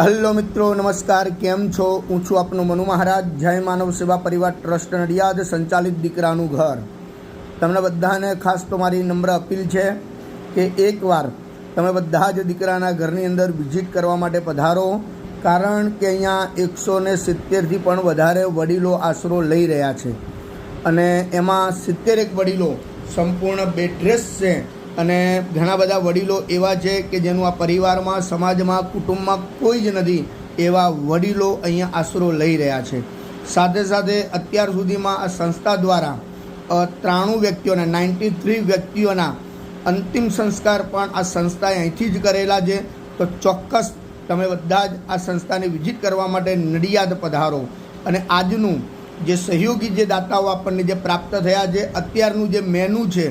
Hello मित्रों नमस्कार केम छो हूँ छूँ आपनो मनु महाराज जय मानव सेवा परिवार ट्रस्ट नडियाद संचालित दीकराનું घर તમને બધાને ખાસ તો મારી નમ્ર અપીલ છે કે એકવાર તમે બધા જ દીકરાના ઘરની અંદર વિઝિટ કરવા માટે પધારો કારણ કે અહીંયા 170થી પણ વધારે વડીલો આશરો લઈ રહ્યા છે અને એમાં 71 વડીલો સંપૂર્ણ બેડરેસ્ટ છે અને ઘણા બધા વડીલો એવા છે કે જેનું આ પરિવારમાં સમાજમાં કુટુંબમાં કોઈ જ નથી એવા વડીલો અહીંયા આશરો લઈ રહ્યા છે। સાથે સાથે અત્યાર સુધીમાં આ સંસ્થા દ્વારા 93 વ્યક્તિઓના 93 વ્યક્તિઓના અંતિમ સંસ્કાર પણ આ સંસ્થાએ અહીંથી જ કરેલા છે। તો ચોક્કસ તમે બધા જ આ સંસ્થાને વિઝિટ કરવા માટે નડિયાદ પધારો અને આજનું જે સહયોગી જે દાતાઓ આપણને જે પ્રાપ્ત થયા છે અત્યારનું જે મેનુ છે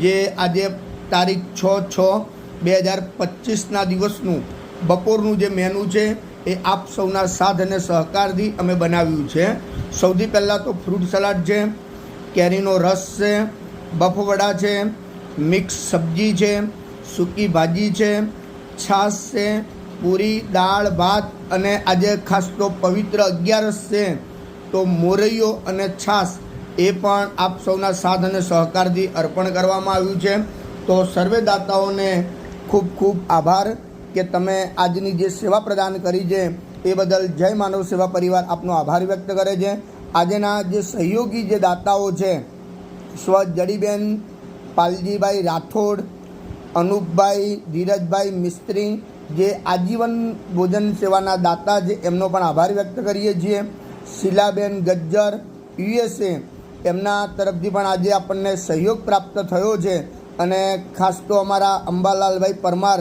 જે આજે તારીખ 6/6/2025 દિવસનું બપોરનું જે મેનુ છે એ આપ સૌના સાથ અને સહકારથી અમે બનાવ્યું છે। સૌથી પહેલાં તો ફ્રૂટ સલાડ છે, કેરીનો રસ છે, બફવડા છે, મિક્સ સબ્જી છે, સૂકી ભાજી છે, છાશ છે, પૂરી દાળ ભાત અને આજે ખાસ તો પવિત્ર 11 છે તો મોરૈયો અને છાશ એ પણ આપ સૌના સાથ અને સહકારથી અર્પણ કરવામાં આવ્યું છે। तो सर्वे दाताओं ने खूब खूब आभार कि तमे आजनी जे सेवा प्रदान करी है ए बदल जय मानव सेवा परिवार आपनो आभार व्यक्त करे छे। आजना जे सहयोगी जे दाताओ छे स्व जड़ीबेन, पालजीभाई राठोड, अनूपभाई, धीरजभाई मिस्त्री जे आजीवन भोजन सेवाना दाता जे एमनो पण आभार व्यक्त करीए छीए। शीलाबेन गज्जर USA एमना तरफथी पण आजे आपणने सहयोग प्राप्त थयो छे અને ખાસ તો અમારા અંબાલાલભાઈ પરમાર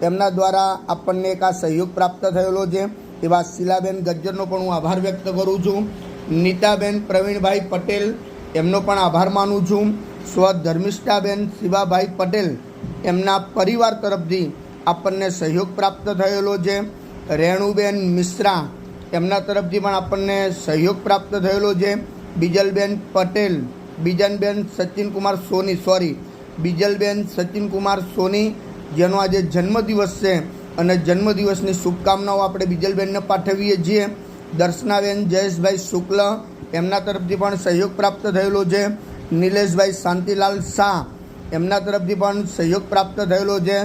એમના દ્વારા આપણને એક આ સહયોગ પ્રાપ્ત થયેલો છે એવા શીલાબેન ગજ્જરનો પણ હું આભાર વ્યક્ત કરું છું। નીતાબેન પ્રવીણભાઈ પટેલ એમનો પણ આભાર માનું છું। સ્વ ધર્મિષ્ઠાબેન શિવાભાઈ પટેલ એમના પરિવાર તરફથી આપણને સહયોગ પ્રાપ્ત થયેલો છે। રેણુબેન મિશ્રા એમના તરફથી પણ આપણને સહયોગ પ્રાપ્ત થયેલો છે। બીજલબેન પટેલ, બીજનબેન સચિનકુમાર સોની બીજલબેન સચિનકુમાર સોની જેનો આજે જન્મદિવસ છે અને જન્મદિવસની શુભકામનાઓ આપણે બીજલબેનને પાઠવીએ છીએ। દર્શનાબેન જયેશભાઈ શુક્લ એમના તરફથી પણ સહયોગ પ્રાપ્ત થયેલો છે। નિલેશભાઈ શાંતિલાલ શાહ એમના તરફથી પણ સહયોગ પ્રાપ્ત થયેલો છે।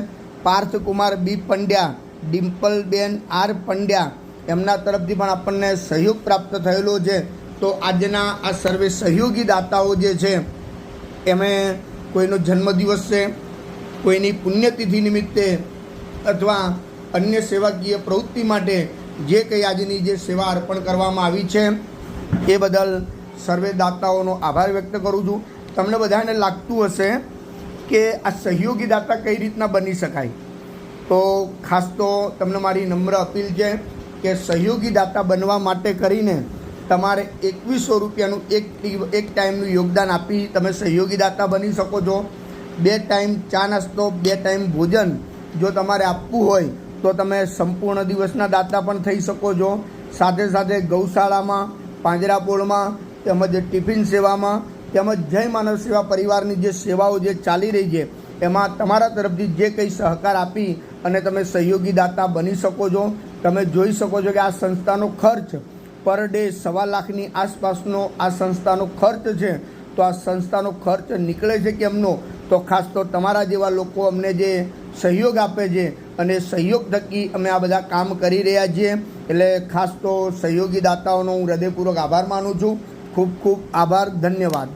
પાર્થકુમાર બી પંડ્યા, ડિમ્પલબેન આર પંડ્યા એમના તરફથી પણ આપણને સહયોગ પ્રાપ્ત થયેલો છે। તો આજના આ સર્વે સહયોગી દાતાઓ જે છે એમે કોઈનો જન્મદિવસ છે, કોઈની પુણ્યતિથિ નિમિત્તે અથવા અન્ય સેવાકીય પ્રવૃત્તિ માટે જે કંઈ આજની જે સેવા અર્પણ કરવામાં આવી છે એ બદલ સર્વે દાતાઓનો આભાર વ્યક્ત કરું છું। તમને બધાને લાગતું હશે કે આ સહયોગી દાતા કઈ રીતના બની શકાય, તો ખાસ તો તમને મારી નમ્ર અપીલ છે કે સહયોગી દાતા બનવા માટે કરીને તમારે 2100 રૂપિયાનું એક ટાઈમનું યોગદાન આપી તમે સહયોગી દાતા બની શકો છો। 2 ટાઈમ ચા નાસ્તો, 2 ટાઈમ ભોજન જો તમારે આપવું હોય તો તમે સંપૂર્ણ દિવસના દાતા પણ થઈ શકો છો। સાથે સાથે ગૌશાળામાં, પાંજરાપોળમાં તેમજ ટિફિન સેવામાં તેમજ જય માનવ સેવા પરિવારની જે સેવાઓ જે ચાલી રહી છે એમાં તમારા તરફથી જે કંઈ સહકાર આપી અને તમે સહયોગી દાતા બની શકો છો। તમે જોઈ શકો છો કે આ સંસ્થાનો ખર્ચ પર ડે 1.25 લાખની આસપાસનો આ સંસ્થાનો ખર્ચ છે। તો આ સંસ્થાનો ખર્ચ નીકળે છે કેમનો, તો ખાસ તો તમારા જેવા લોકો અમને જે સહયોગ આપે છે અને સહયોગ થકી અમે આ બધા કામ કરી રહ્યા છીએ। એટલે ખાસ તો સહયોગી દાતાઓનો હું હૃદયપૂર્વક આભાર માનું છું। ખૂબ ખૂબ આભાર, ધન્યવાદ।